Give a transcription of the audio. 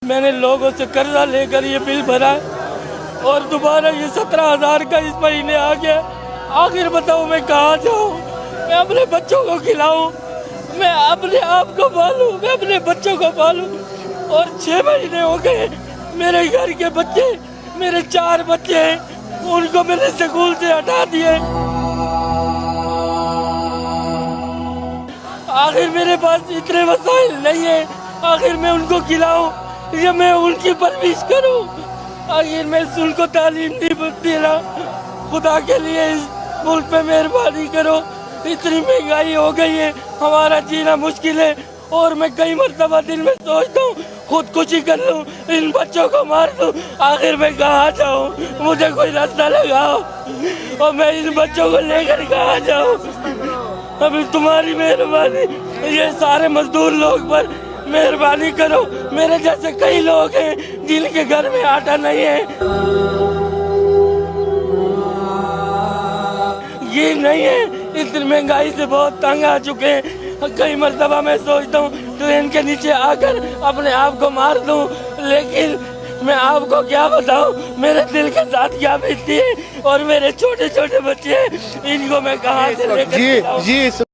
میں نے لوگوں سے قرضہ لے کر یہ بل بھرا اور دوبارہ یہ 17,000 کا اس مہینے آ گیا. آخر بتاؤ میں کہاں جاؤں؟ میں اپنے بچوں کو کھلاؤں، میں اپنے آپ کو پالوں، میں اپنے بچوں کو پالوں. اور 6 مہینے ہو گئے. میرے گھر کے بچے، میرے 4 بچے ہیں، ان کو میں نے اسکول سے ہٹا دیے. آخر میرے پاس اتنے وسائل نہیں ہیں، آخر میں ان کو کھلاؤں یا میں ان کی پرورش کروں؟ آخر میں ان کو تعلیم نہیں دے رہا. خدا کے لیے اس ملک پہ مہربانی کرو. اتنی مہنگائی ہو گئی ہے، ہمارا جینا مشکل ہے. اور میں کئی مرتبہ دن میں سوچتا ہوں خودکشی کر لوں، ان بچوں کو مار دوں. آخر میں کہاں جاؤں؟ مجھے کوئی راستہ لگاؤ اور میں ان بچوں کو لے کر کہاں جاؤں؟ ابھی تمہاری مہربانی، یہ سارے مزدور لوگ پر مہربانی کرو. میرے جیسے کئی لوگ ہیں جن کے گھر میں آٹا نہیں ہے. یہ نہیں ہے، اتنی مہنگائی سے بہت تنگ آ چکے ہیں. کئی مرتبہ میں سوچتا ہوں ٹرین کے نیچے آ کر اپنے آپ کو مار دوں، لیکن میں آپ کو کیا بتاؤں میرے دل کے ساتھ کیا بیتتی ہے. اور میرے چھوٹے چھوٹے بچے ہیں، ان کو میں کہاں سے لے کر جاؤں؟